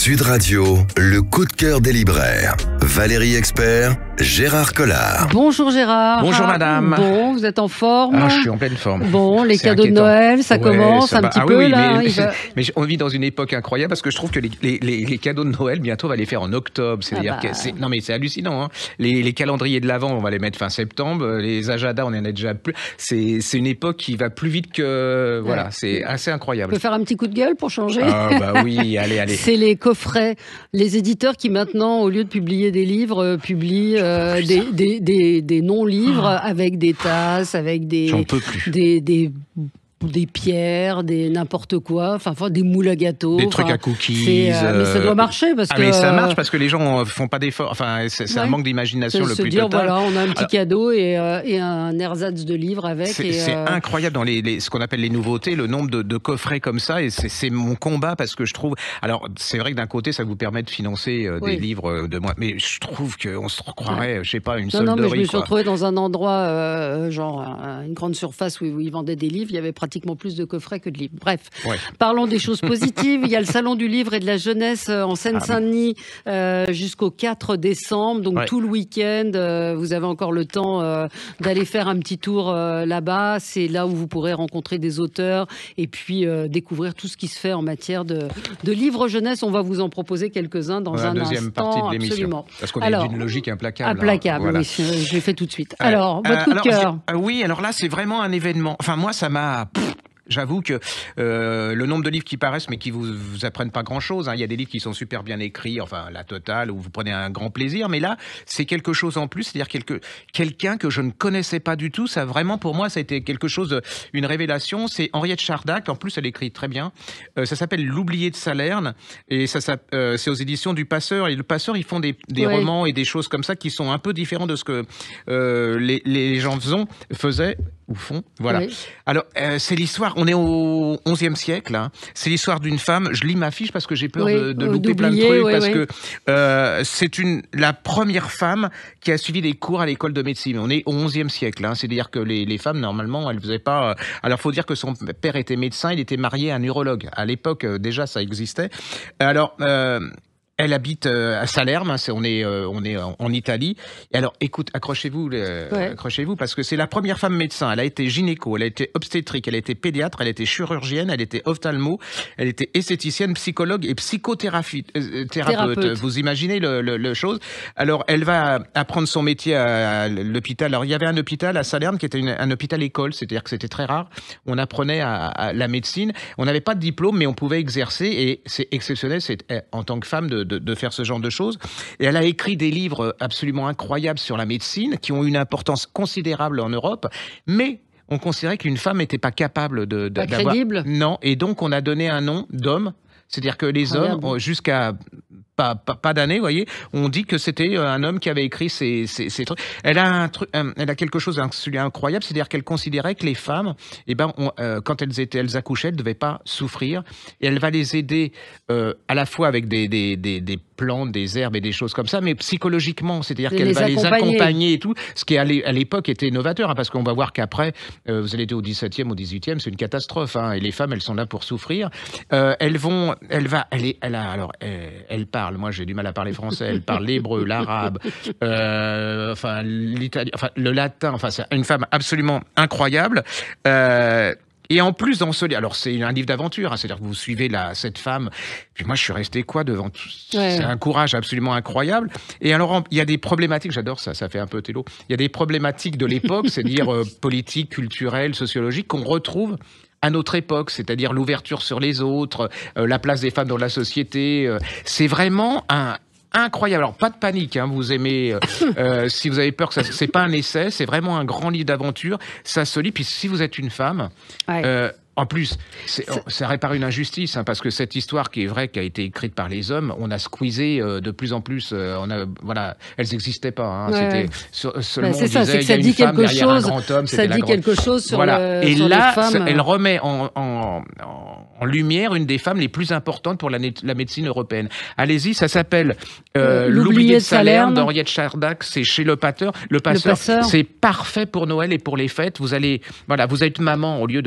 Sud Radio, le coup de cœur des libraires. Valérie Expert, Gérard Collard. Bonjour Gérard. Bonjour madame. Bon, vous êtes en forme? Ah, je suis en pleine forme. Bon, les C'est cadeaux de inquiétant. Noël, ça commence un petit peu oui, là. Mais on vit dans une époque incroyable parce que je trouve que les cadeaux de Noël, bientôt on va les faire en octobre. C'est-à-dire que non mais c'est hallucinant. Hein. Les calendriers de l'Avent, on va les mettre fin septembre. Les agendas, on en a déjà plus. C'est une époque qui va plus vite que... Voilà, c'est assez On incroyable. peut faire un petit coup de gueule pour changer? Ah bah oui, allez. C'est les coffrets. Les éditeurs qui maintenant, au lieu de publier des livres, publient des non-livres avec des tasses, avec J'en peux plus. des pierres, des n'importe quoi, enfin des moules à gâteaux. Des trucs à cookies. Mais ça doit marcher parce que... mais ça marche parce que les gens font pas d'efforts. Enfin, c'est un manque d'imagination le plus dire, total. voilà, on a un petit cadeau et un ersatz de livres avec. C'est incroyable dans ce qu'on appelle les nouveautés, le nombre de coffrets comme ça. Et c'est mon combat parce que je trouve... Alors, c'est vrai que d'un côté, ça vous permet de financer des livres de moi. Mais je trouve qu'on se croirait, je sais pas, une solderie. Non, mais je me suis retrouvée dans un endroit, une grande surface où ils vendaient des livres. Il y avait pratiquement plus de coffrets que de livres. Bref, parlons des choses positives. Il y a le Salon du livre et de la jeunesse en Seine-Saint-Denis jusqu'au 4 décembre. Donc tout le week-end, vous avez encore le temps d'aller faire un petit tour là-bas. C'est là où vous pourrez rencontrer des auteurs et puis découvrir tout ce qui se fait en matière de livres jeunesse. On va vous en proposer quelques-uns dans un deuxième instant. partie de l'émission. Absolument. Parce qu'on est d'une logique implacable. Implacable, voilà. oui, je l'ai fait tout de suite. Alors, votre coup de cœur. Oui, alors là, c'est vraiment un événement. Enfin, moi, ça m'a... J'avoue que le nombre de livres qui paraissent mais qui vous apprennent pas grand-chose, hein. Il y a des livres qui sont super bien écrits, enfin la totale, où vous prenez un grand plaisir, mais là c'est quelque chose en plus, c'est-à-dire quelqu'un que je ne connaissais pas du tout. Ça vraiment pour moi ça a été quelque chose, une révélation. C'est Henriette Chardac, en plus elle écrit très bien. Ça s'appelle L'oublié de Salerne et c'est aux éditions du Passeur. Et le Passeur ils font des romans et des choses comme ça qui sont un peu différents de ce que les gens faisaient ou font. Voilà. Oui. Alors c'est l'histoire. On est au XIe siècle. Hein. C'est l'histoire d'une femme. Je lis ma fiche parce que j'ai peur de louper plein de trucs. Parce que c'est la première femme qui a suivi des cours à l'école de médecine. On est au XIe siècle. Hein. C'est-à-dire que les femmes, normalement, elles faisaient pas... Alors, faut dire que son père était médecin. Il était marié à un urologue. À l'époque, déjà, ça existait. Alors... elle habite à Salerne, hein, on est en Italie. Et alors, écoute, accrochez-vous, parce que c'est la première femme médecin. Elle a été gynéco, elle a été obstétrique, elle a été pédiatre, elle a été chirurgienne, elle était ophtalmo, elle était esthéticienne, psychologue et psychothérapeute. Vous imaginez le chose. Alors, elle va apprendre son métier à l'hôpital. Alors, il y avait un hôpital à Salerne qui était un hôpital école, c'est-à-dire que c'était très rare. On apprenait à la médecine. On n'avait pas de diplôme, mais on pouvait exercer et c'est exceptionnel. C'est en tant que femme de faire ce genre de choses. Et elle a écrit des livres absolument incroyables sur la médecine, qui ont une importance considérable en Europe, mais on considérait qu'une femme n'était pas capable pas crédible. Non, et donc on a donné un nom d'homme, c'est-à-dire que les hommes, jusqu'à pas d'années, vous voyez, on dit que c'était un homme qui avait écrit ces trucs. Elle a quelque chose d'absolument incroyable, c'est-à-dire qu'elle considérait que les femmes, quand elles accouchaient, elles ne devaient pas souffrir, et elle va les aider à la fois avec des plantes, des herbes et des choses comme ça, mais psychologiquement, c'est-à-dire qu'elle va les accompagner et tout, ce qui à l'époque était novateur, hein, parce qu'on va voir qu'après, vous allez être au XVIIe, au XVIIIe, c'est une catastrophe, hein, et les femmes, elles sont là pour souffrir. Elle parle, moi j'ai du mal à parler français, elle parle l'hébreu, l'arabe, l'italien, le latin, c'est une femme absolument incroyable. Et en plus, dans ce livre, alors c'est un livre d'aventure, hein, c'est-à-dire que vous suivez cette femme. Puis moi, je suis resté devant tout. C'est un courage absolument incroyable. Et alors, il y a des problématiques, j'adore ça fait un peu télo. Il y a des problématiques de l'époque, c'est-à-dire politiques, culturelles, sociologiques, qu'on retrouve à notre époque, c'est-à-dire l'ouverture sur les autres, la place des femmes dans la société. C'est vraiment incroyable. Alors, pas de panique, hein, vous aimez... si vous avez peur que c'est pas un essai, c'est vraiment un grand livre d'aventure. Ça se lit. Puis si vous êtes une femme... En plus, ça répare une injustice, hein, parce que cette histoire qui est vraie, qui a été écrite par les hommes, on a squeezé de plus en plus. Elles n'existaient pas. Hein, c'était seulement c'est ça, c'est que ça dit quelque chose. Ça dit quelque chose sur et là, les femmes. Elle remet en lumière une des femmes les plus importantes pour la médecine européenne. Allez-y, ça s'appelle L'oublié de Salerne d'Henriette Chardac. C'est chez Le Passeur. Le Passeur, c'est parfait pour Noël et pour les fêtes. Vous êtes maman au lieu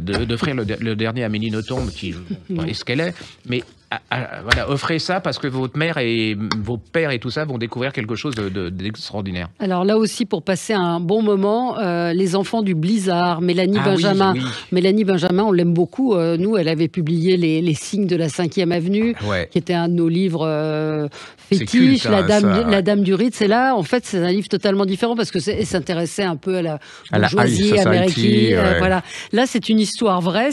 d'offrir le dernier Amélie Nothomb qui est ce qu'elle est, mais voilà, offrez ça parce que votre mère et vos pères et tout ça vont découvrir quelque chose d'extraordinaire. Alors là aussi, pour passer un bon moment, les enfants du Blizzard, Mélanie Benjamin. Oui. Mélanie Benjamin, on l'aime beaucoup. Nous, elle avait publié les signes de la 5e avenue, qui était un de nos livres fétiches. Culte, la Dame du Ritz. Et là, en fait, c'est un livre totalement différent parce que s'intéressait un peu à la bourgeoisie américaine. Voilà. Là, c'est une histoire vraie.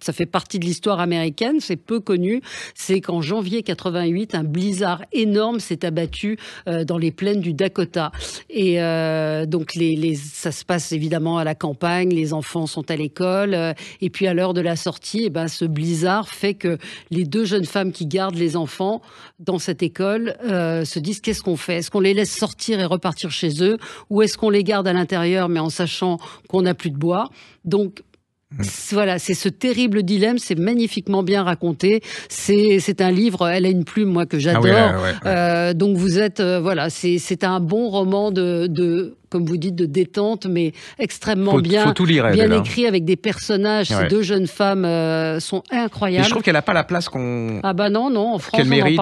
Ça fait partie de l'histoire américaine, c'est peu connu. C'est qu'en janvier 88, un blizzard énorme s'est abattu dans les plaines du Dakota. Et donc, ça se passe évidemment à la campagne, les enfants sont à l'école. Et puis, à l'heure de la sortie, ce blizzard fait que les 2 jeunes femmes qui gardent les enfants dans cette école se disent qu'est-ce qu'on fait ? Est-ce qu'on les laisse sortir et repartir chez eux ? Ou est-ce qu'on les garde à l'intérieur, mais en sachant qu'on n'a plus de bois ? Donc, voilà, c'est ce terrible dilemme, c'est magnifiquement bien raconté. C'est un livre, elle a une plume, moi, que j'adore. Donc vous êtes, c'est un bon roman de comme vous dites, de détente, mais extrêmement bien écrit, avec des personnages. Ces 2 jeunes femmes sont incroyables. Et je trouve qu'elle n'a pas la place qu'on... Ah bah non, en France, qu'elle mérite.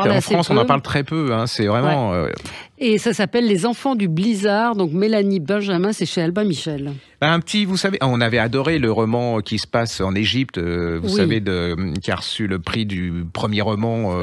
On en parle très peu. Hein, c'est vraiment... Et ça s'appelle Les enfants du blizzard. Donc Mélanie Benjamin, c'est chez Albin Michel. Vous savez, on avait adoré le roman qui se passe en Égypte, vous savez, qui a reçu le prix du premier roman.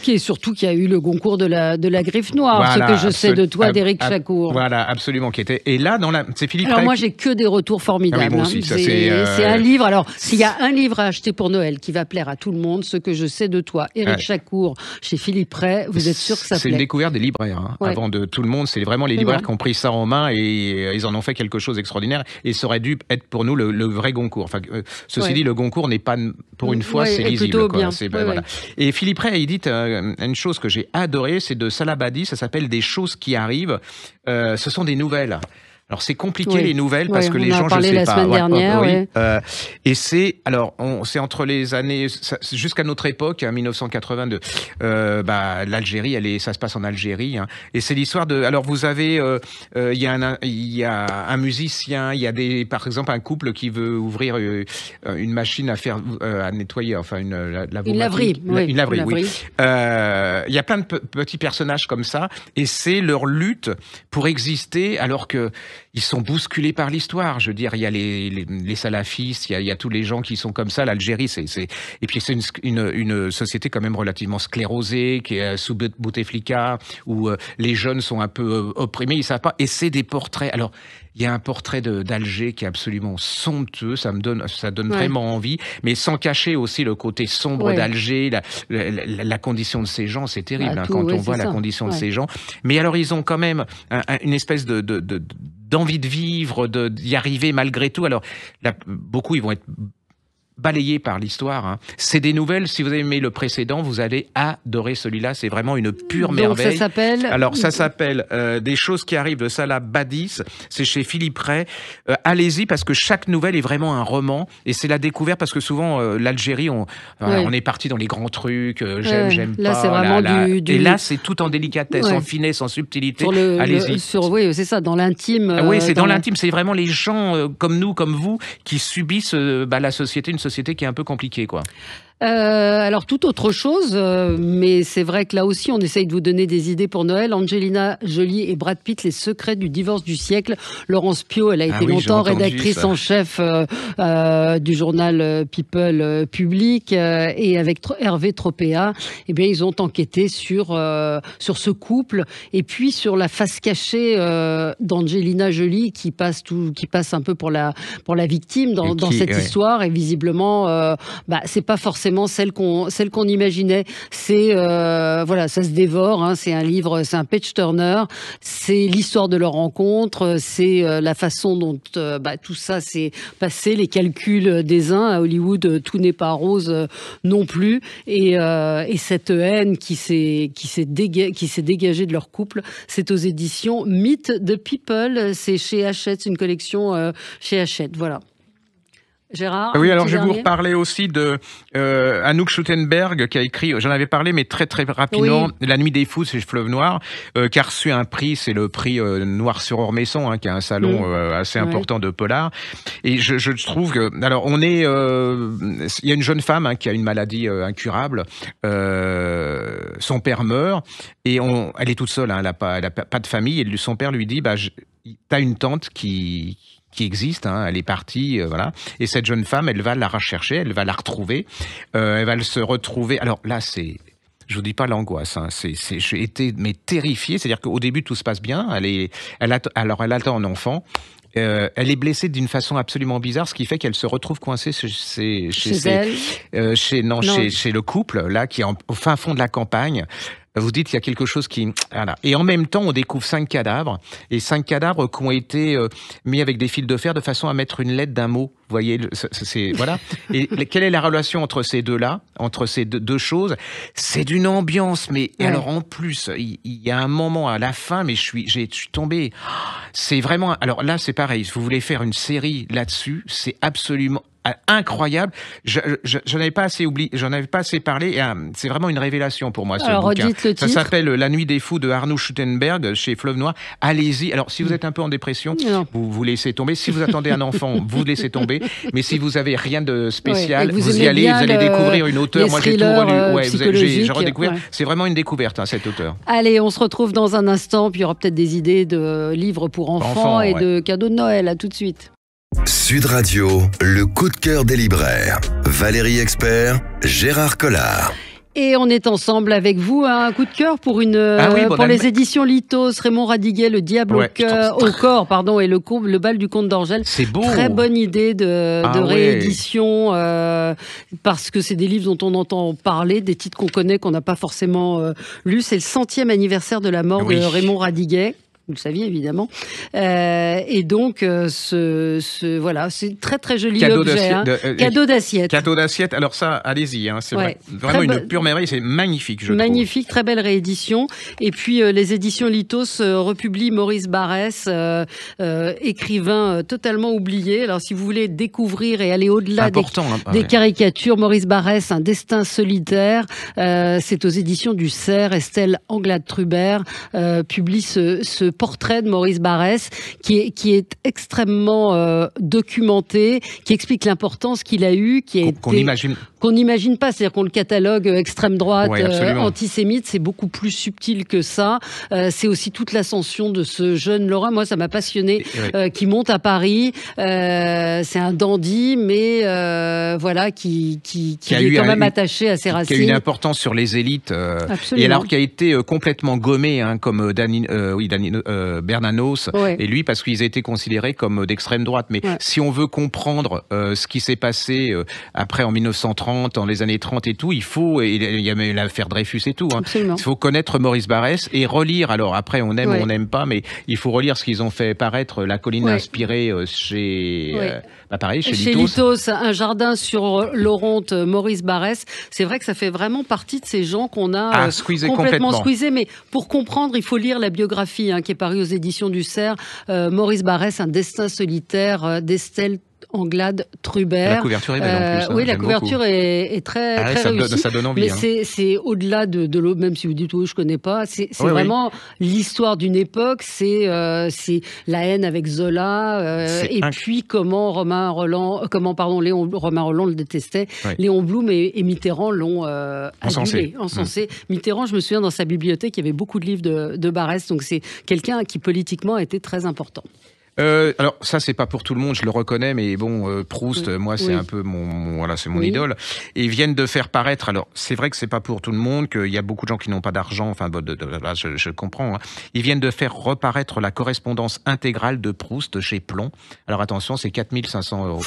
Qui a eu le concours de la Griffe Noire, ce que je sais de toi, d'Éric Chacour. Voilà, absolument, qui était. Et là, c'est Philippe. Alors moi, j'ai que des retours formidables. Aussi, c'est un livre. Alors, s'il y a un livre à acheter pour Noël qui va plaire à tout le monde, ce que je sais de toi, Éric Chacour, chez Philippe Ray, vous êtes sûr que ça plaît ? C'est une découverte des libraires. Avant de tout le monde, c'est vraiment les libraires qui ont pris ça en main et ils en ont fait quelque chose d'extraordinaire. Et ça aurait dû être pour nous le vrai Goncourt. Enfin, ceci dit, le Goncourt n'est pas, pour une fois, c'est lisible. Quoi. Voilà. Et Philippe Ray édite une chose que j'ai adorée, c'est de Salah Badi, ça s'appelle Des choses qui arrivent. Ce sont des nouvelles. Alors c'est compliqué les nouvelles parce que les gens, je sais la pas. Semaine dernière, et c'est c'est entre les années jusqu'à notre époque, 1982. L'Algérie, ça se passe en Algérie, et c'est l'histoire de. Alors vous avez, il y a un musicien, il y a par exemple un couple qui veut ouvrir une machine à nettoyer, enfin une laverie. Une laverie, oui. Il y a plein de petits personnages comme ça, et c'est leur lutte pour exister alors que ils sont bousculés par l'histoire. Je veux dire, il y a les salafistes, il y a tous les gens qui sont comme ça. L'Algérie, et puis c'est une société quand même relativement sclérosée, qui est sous Bouteflika, où les jeunes sont un peu opprimés, ils savent pas. Et c'est des portraits. Alors, il y a un portrait d'Alger qui est absolument somptueux, ça donne vraiment envie, mais sans cacher aussi le côté sombre d'Alger, la condition de ces gens, c'est terrible quand on voit la condition de ces gens. Mais alors ils ont quand même une espèce d'envie de vivre, d'y arriver malgré tout. Alors là, beaucoup ils vont être balayé par l'histoire. C'est des nouvelles. Si vous avez aimé le précédent, vous allez adorer celui-là. C'est vraiment une pure merveille. Ça s'appelle... Alors, ça s'appelle Des choses qui arrivent de Salah Badis. C'est chez Philippe Ray. Allez-y, parce que chaque nouvelle est vraiment un roman. Et c'est la découverte, parce que souvent, l'Algérie, on est parti dans les grands trucs. J'aime là, pas. C'est vraiment Et là, c'est tout en délicatesse, en finesse, en subtilité. Allez-y. Oui, c'est ça, dans l'intime. Oui, c'est dans l'intime. C'est vraiment les gens comme nous, comme vous, qui subissent la société, une société qui est un peu compliquée, quoi. Alors, tout autre chose, mais c'est vrai que là aussi, on essaye de vous donner des idées pour Noël. Angelina Jolie et Brad Pitt, les secrets du divorce du siècle. Laurence Pio, elle a été longtemps rédactrice en chef du journal People Public, et avec Hervé Tropea, eh bien, ils ont enquêté sur ce couple, et puis sur la face cachée d'Angelina Jolie, qui passe un peu pour la victime dans cette histoire, et visiblement, c'est pas forcément celle qu'on imaginait. C'est ça se dévore. C'est un livre, c'est un page turner. C'est l'histoire de leur rencontre. C'est la façon dont tout ça s'est passé, les calculs des uns à Hollywood. Tout n'est pas rose non plus. Et cette haine qui s'est dégagée de leur couple, c'est aux éditions Mythe de People. C'est chez Hachette, c'est une collection chez Hachette. Voilà. Gérard. Oui, alors je vais vous reparler aussi de Anouk Schuttenberg qui a écrit, j'en avais parlé mais très très rapidement, La Nuit des Fous chez Fleuve Noir, qui a reçu un prix, c'est le prix Noir sur Ormesson, qui est un salon assez important de polar. Et je trouve que, alors on est, il y a une jeune femme qui a une maladie incurable, son père meurt et elle est toute seule, elle a pas de famille, et son père lui dit, t'as une tante qui existe, elle est partie, voilà. Et cette jeune femme, elle va la rechercher, elle va la retrouver, elle va se retrouver. Alors là, je vous dis pas l'angoisse, j'ai été terrifié. C'est-à-dire qu'au début tout se passe bien, elle attend un enfant. Elle est blessée d'une façon absolument bizarre, ce qui fait qu'elle se retrouve coincée chez le couple là qui est au fin fond de la campagne. Vous dites qu'il y a quelque chose qui... Voilà. Et en même temps, on découvre 5 cadavres, et 5 cadavres qui ont été mis avec des fils de fer de façon à mettre une lettre d'un mot. Vous voyez, voilà. Et quelle est la relation entre ces deux-là, entre ces deux choses? C'est d'une ambiance, mais et alors en plus, il y a un moment à la fin, mais je suis tombé. C'est vraiment... Alors là, c'est pareil, si vous voulez faire une série là-dessus, c'est absolument... incroyable. J'en avais pas assez parlé. Et, c'est vraiment une révélation pour moi, ce bouquin. Ça s'appelle La Nuit des Fous de Arnoux Schuttenberg chez Fleuve Noir. Allez-y. Alors, si vous êtes un peu en dépression, vous laissez tomber. Si vous attendez un enfant, vous laissez tomber. Mais si vous avez rien de spécial, vous y allez, vous allez découvrir une auteure. Moi, j'ai tout relu. J'ai redécouvert. C'est vraiment une découverte, cet auteur. Allez, on se retrouve dans un instant. Puis il y aura peut-être des idées de livres pour enfants et de cadeaux de Noël. À tout de suite. Sud Radio, le coup de cœur des libraires. Valérie Expert, Gérard Collard. Et on est ensemble avec vous, un coup de cœur pour les éditions Lithos, Raymond Radiguet, Le Diable au corps, et le bal du comte d'Orgel. C'est beau. Très bonne idée de réédition, parce que c'est des livres dont on entend parler, des titres qu'on connaît, qu'on n'a pas forcément lus. C'est le 100e anniversaire de la mort de Raymond Radiguet. Vous le saviez évidemment, et donc voilà, c'est très très joli objet, cadeau d'assiette. Cadeau d'assiette. Alors ça, allez-y, c'est vraiment une pure merveille, c'est magnifique, je trouve. Magnifique, très belle réédition. Et puis les éditions Lithos republient Maurice Barrès, écrivain totalement oublié. Alors si vous voulez découvrir et aller au-delà des caricatures, Maurice Barrès, Un destin solitaire, c'est aux éditions du Cerf. Estelle Anglade-Trubert publie ce portrait de Maurice Barrès qui est extrêmement documenté, qui explique l'importance qu'il a eu, qu'on n'imagine pas, c'est-à-dire qu'on le catalogue extrême droite, antisémite, c'est beaucoup plus subtil que ça. C'est aussi toute l'ascension de ce jeune Lorrain. Moi, ça m'a passionné, qui monte à Paris. C'est un dandy, mais voilà, qui est quand même attaché à ses racines. Qui a une importance sur les élites, et alors qui a été complètement gommé, comme Bernanos, et lui, parce qu'ils étaient considérés comme d'extrême droite. Mais si on veut comprendre ce qui s'est passé après en 1930, dans les années 30 et tout, il y a l'affaire Dreyfus et tout. Il faut connaître Maurice Barrès et relire. Alors après, on aime ou on n'aime pas, mais il faut relire ce qu'ils ont fait paraître, La colline inspirée chez Lithos, Un jardin sur l'Oronte, Maurice Barrès. C'est vrai que ça fait vraiment partie de ces gens qu'on a complètement squeezés. Mais pour comprendre, il faut lire la biographie qui est parue aux éditions du Cerf. Maurice Barrès, Un destin solitaire, d'Estelle Anglade-Trubert. La couverture est belle en plus. Oui, la couverture est très réussie. Ça donne envie. Mais c'est au-delà de l'autre, même si vous dites je connais pas. C'est vraiment l'histoire d'une époque. C'est la haine avec Zola, puis comment Romain Rolland le détestait. Léon Blum et Mitterrand l'ont encensé. Mitterrand, je me souviens dans sa bibliothèque, il y avait beaucoup de livres de Barrès. Donc c'est quelqu'un qui politiquement a été très important. Alors ça c'est pas pour tout le monde, je le reconnais, mais bon, Proust, moi c'est un peu c'est mon idole. Et ils viennent de faire paraître. Alors c'est vrai que c'est pas pour tout le monde, qu'il y a beaucoup de gens qui n'ont pas d'argent. Enfin, je comprends. Ils viennent de faire reparaître la correspondance intégrale de Proust chez Plon. Alors attention, c'est 4 500 €.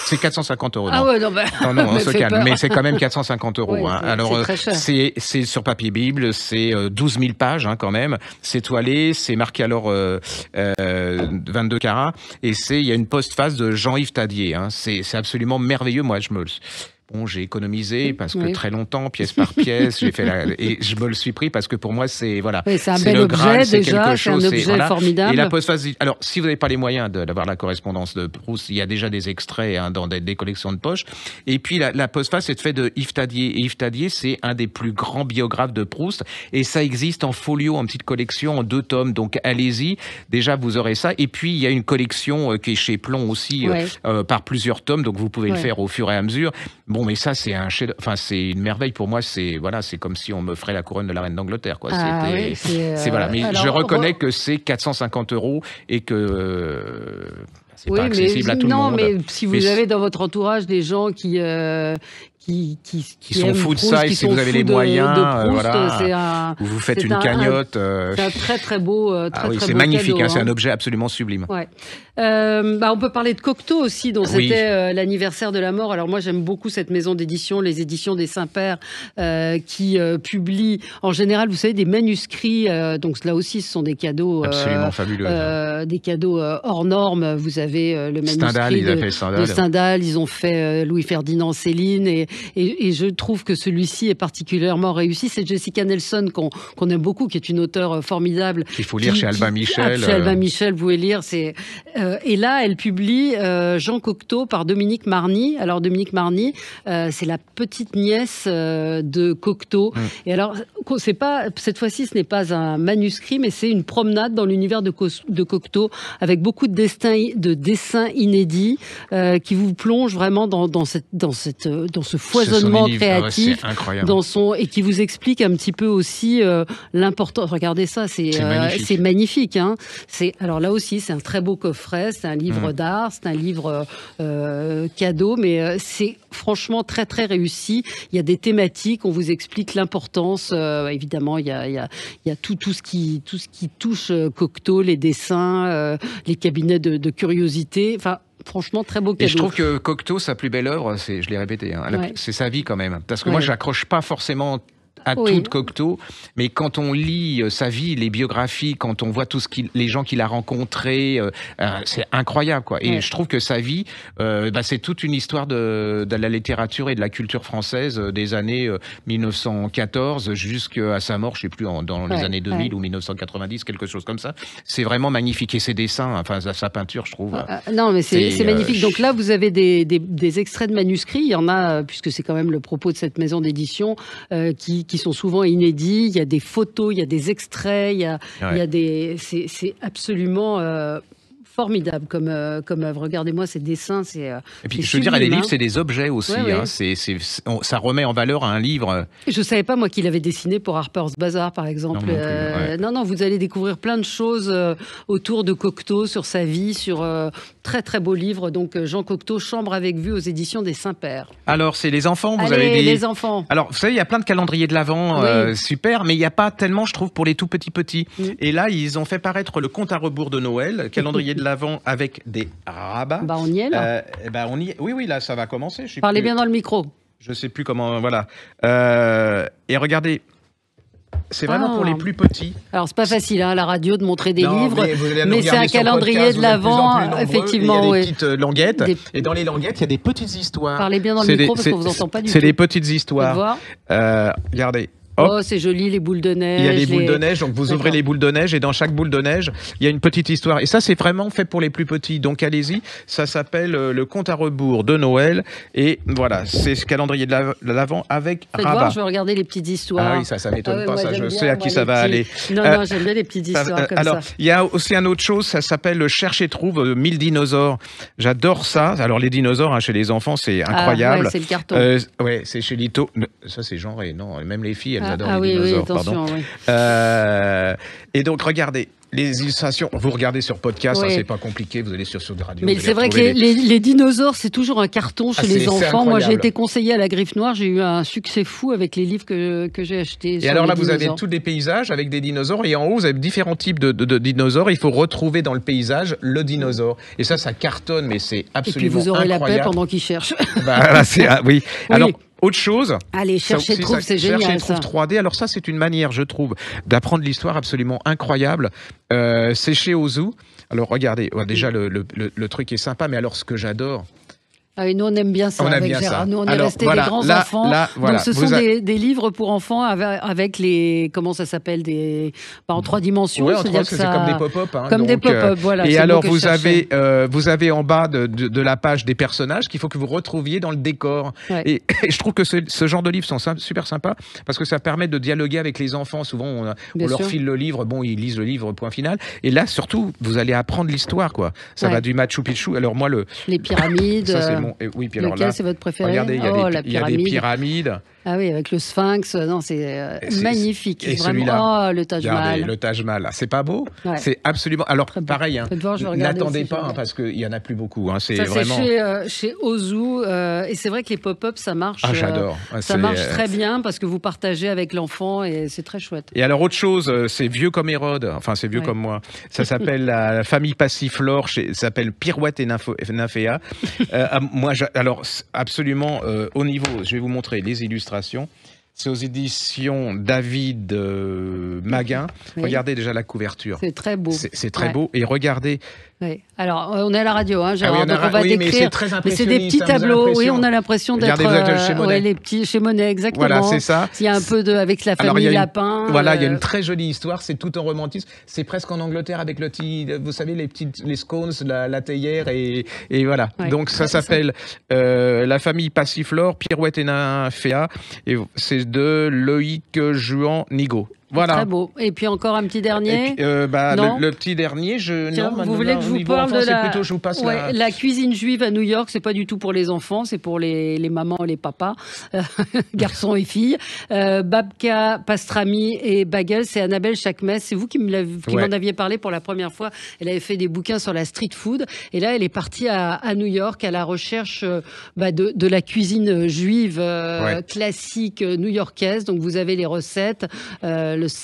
C'est 450 €. Ah ouais, non, on se calme. Mais c'est quand même 450 €. Alors c'est sur papier bible, c'est 12 000 pages quand même. C'est toilé, c'est marqué alors 22 carats, et il y a une postface de Jean-Yves Tadier. C'est absolument merveilleux. Moi, Bon, j'ai économisé parce que très longtemps, pièce par pièce, j'ai fait et je me le suis pris parce que pour moi, c'est voilà. Oui, c'est un bel objet déjà, c'est un objet formidable. Et la postface, alors si vous n'avez pas les moyens d'avoir la correspondance de Proust, il y a déjà des extraits dans des collections de poche. Et puis la postface est faite de Yves Tadier. Et Yves Tadier, c'est un des plus grands biographes de Proust. Et ça existe en folio, en petite collection, en 2 tomes. Donc allez-y, déjà vous aurez ça. Et puis il y a une collection qui est chez Plon aussi, par plusieurs tomes. Donc vous pouvez le faire au fur et à mesure. Bon, mais ça, c'est c'est une merveille pour moi. C'est comme si on m'offrait la couronne de la reine d'Angleterre, quoi. Voilà. Mais alors, je reconnais que c'est 450 € et que c'est pas accessible à tout le monde. Non, mais si vous avez dans votre entourage des gens qui sont fous de ça, et si vous avez les moyens, voilà, vous faites une cagnotte. C'est un très très beau, c'est magnifique, c'est un objet absolument sublime. Ouais. On peut parler de Cocteau aussi, dont c'était l'anniversaire de la mort. Alors moi j'aime beaucoup cette maison d'édition, les éditions des Saint-Pères, qui publient en général, vous savez, des manuscrits. Donc là aussi, ce sont des cadeaux absolument fabuleux, des cadeaux hors normes. Vous avez le manuscrit de Stendhal, ils ont fait Louis-Ferdinand Céline, et je trouve que celui-ci est particulièrement réussi. C'est Jessica Nelson qu'on aime beaucoup, qui est une auteure formidable. Il faut lire chez Albin Michel. Chez Albin Michel, vous pouvez lire. Et là, elle publie Jean Cocteau par Dominique Marny. Alors Dominique Marny, c'est la petite nièce de Cocteau. Et alors, cette fois-ci, ce n'est pas un manuscrit, mais c'est une promenade dans l'univers de Cocteau, avec beaucoup de dessins inédits qui vous plongent vraiment dans ce foisonnement créatif, et qui vous explique un petit peu aussi l'importance. Regardez ça, c'est magnifique. Hein. Alors là aussi, c'est un très beau coffret, c'est un livre d'art, c'est un livre cadeau, mais c'est franchement très très réussi. Il y a des thématiques, on vous explique l'importance. Évidemment, il y a tout ce qui touche Cocteau, les dessins, les cabinets de curiosité. Enfin, franchement, très beau cadeau. Et je trouve que Cocteau, sa plus belle œuvre, je l'ai répété, c'est sa vie quand même. Parce que moi, je n'accroche pas forcément à tout de Cocteau, mais quand on lit sa vie, les biographies, quand on voit les gens qu'il a rencontrés, c'est incroyable, quoi. Et je trouve que sa vie, c'est toute une histoire de la littérature et de la culture française des années 1914 jusqu'à sa mort, je sais plus, dans les années 2000 ou 1990, quelque chose comme ça. C'est vraiment magnifique. Et ses dessins, enfin sa peinture, je trouve. Non, mais c'est magnifique. Donc là, vous avez des extraits de manuscrits. Il y en a, puisque c'est quand même le propos de cette maison d'édition, qui sont souvent inédits. Il y a des photos, il y a des extraits, il y a c'est absolument formidable comme œuvre. Regardez-moi ces dessins, c'est et puis je veux dire, les livres, c'est des objets aussi. Ça remet en valeur un livre. Je savais pas, moi, qu'il avait dessiné pour Harper's Bazaar, par exemple. Non, vous allez découvrir plein de choses autour de Cocteau, sur sa vie, sur très très beau livre. Donc Jean Cocteau, Chambre avec vue, aux éditions des Saint-Pères. Alors c'est les enfants, vous avez dit. Les enfants. Alors vous savez, il y a plein de calendriers de l'Avent, super, mais il n'y a pas tellement, je trouve, pour les tout petits. Et là, ils ont fait paraître le compte à rebours de Noël, calendrier de l'Avent avec des rabats. On y est là. Oui, là, ça va commencer. Parlez bien dans le micro. Je sais plus comment, voilà. Et regardez, c'est vraiment pour les plus petits. Alors, c'est pas facile, à la radio, de montrer des livres, mais c'est un calendrier de l'Avent, effectivement. Il y a des petites languettes, et dans les languettes, il y a des petites histoires. Parlez bien dans le micro, parce qu'on vous entend pas du tout. C'est des petites histoires. Regardez. Oh, c'est joli, les boules de neige. Il y a les boules de neige, donc vous ouvrez les boules de neige, et dans chaque boule de neige, il y a une petite histoire. Et ça, c'est vraiment fait pour les plus petits. Donc allez-y, ça s'appelle le compte à rebours de Noël. Et voilà, c'est ce calendrier de l'Avent avec rabat. Voir, je vais regarder les petites histoires. Ah oui, ça m'étonne pas, ça, je sais à qui ça va aller. Non, j'aime bien les petites histoires comme alors, il y a aussi une autre chose, ça s'appelle le Cherche et Trouve 1000 dinosaures. J'adore ça. Alors les dinosaures, chez les enfants, c'est incroyable. C'est le carton. C'est chez Lito. Ça, c'est genré. Non, même les filles, elles adorent les dinosaures. Attention, et donc, regardez, les illustrations, vous regardez sur podcast, ça c'est pas compliqué, vous allez sur Sud Radio. Mais c'est vrai que les dinosaures, c'est toujours un carton chez les enfants. Moi, j'ai été conseillée à la Griffe Noire, j'ai eu un succès fou avec les livres que j'ai achetés. Et alors là, vous avez tous des paysages avec des dinosaures, et en haut, vous avez différents types de dinosaures. Il faut retrouver dans le paysage le dinosaure. Et ça cartonne, mais c'est absolument incroyable. Et puis vous aurez la paix pendant qu'ils cherchent. Oui. Alors, autre chose. Allez, Cherche et Trouve, c'est génial. Cherche et Trouve 3D. Alors ça, c'est une manière, je trouve, d'apprendre l'histoire absolument incroyable. C'est chez Ozu. Alors regardez, déjà le truc est sympa, mais alors ce que j'adore, Ah, et nous, on aime bien ça avec Gérard. Nous, on est restés des grands enfants. Donc, ce sont des livres pour enfants avec les... Comment ça s'appelle en 3 dimensions. Oui, c'est comme des pop-up. Comme des pop-up, voilà. Et alors, vous avez en bas de la page des personnages qu'il faut que vous retrouviez dans le décor. Ouais. Et je trouve que ce genre de livres sont super sympas parce que ça permet de dialoguer avec les enfants. Souvent, on leur file le livre. Bon, ils lisent le livre, point final. Et là, surtout, vous allez apprendre l'histoire, quoi. Ça va du Machu Picchu. Alors, moi, les pyramides. Ça, c'est oui, puis alors lequel c'est votre préféré? Regardez, il y a des pyramides. Ah oui, avec le Sphinx, non, c'est magnifique. Et vraiment, le Taj Mahal. Le Taj Mahal, c'est pas beau? C'est absolument. Alors, pareil, n'attendez pas, parce qu'il y en a plus beaucoup. C'est vraiment. Chez Ozu, et c'est vrai que les pop-up, ça marche. Ah, j'adore. Ça marche très bien parce que vous partagez avec l'enfant et c'est très chouette. Et alors, autre chose, c'est vieux comme Hérode, enfin, c'est vieux comme moi. Ça s'appelle la famille Passiflore, ça s'appelle Pirouette et Nymphéa. Moi, alors, absolument, au niveau, je vais vous montrer les illustrations. C'est aux éditions David Maguin. Oui. Regardez déjà la couverture. C'est très beau. C'est très beau. Et regardez. Oui. Alors, on est à la radio, hein, Gérard, donc on va décrire. Mais c'est des petits tableaux. Oui, on a l'impression d'être chez Monet. Les petits chez Monet, exactement. Voilà, c'est ça. Il y a un peu avec la famille Lapin. Voilà, il y a une très jolie histoire. C'est tout en romantisme. C'est presque en Angleterre avec vous savez, les scones, la théière et voilà. Ouais, donc ça s'appelle La famille Passiflore, Pirouette et Nymphéa. Et c'est de Loïc Juan Nigaud. Voilà. Très beau. Et puis encore un petit dernier. Puis, le petit dernier, vous voulez que je vous parle de la cuisine juive à New York. C'est pas du tout pour les enfants, c'est pour les mamans et les papas, garçons et filles. Babka, pastrami et bagel, c'est Annabelle Chakmes. C'est vous qui m'en aviez parlé pour la première fois. Elle avait fait des bouquins sur la street food et là, elle est partie à New York à la recherche de la cuisine juive classique new-yorkaise. Donc vous avez les recettes.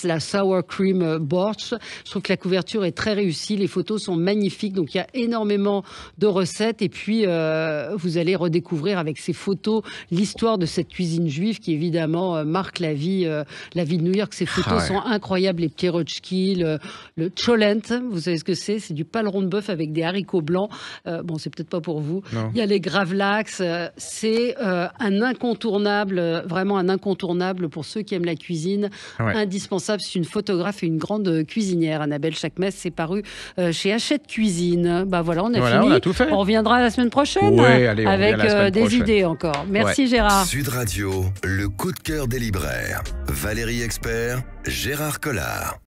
La sour cream borscht. Je trouve que la couverture est très réussie. Les photos sont magnifiques. Donc, il y a énormément de recettes. Et puis, vous allez redécouvrir avec ces photos l'histoire de cette cuisine juive qui, évidemment, marque la vie de New York. Ces photos sont incroyables. Les pierogi, le cholent. Vous savez ce que c'est? C'est du paleron de bœuf avec des haricots blancs. Bon, c'est peut-être pas pour vous. Non. Il y a les gravlax. C'est un incontournable, vraiment un incontournable pour ceux qui aiment la cuisine. Indispensable. C'est une photographe et une grande cuisinière, Annabelle Chakmes. C'est paru chez Hachette Cuisine. Voilà, on a fini. On a tout fait. On reviendra la semaine prochaine avec des idées encore. Merci Gérard. Sud Radio, le coup de cœur des libraires. Valérie Expert, Gérard Collard.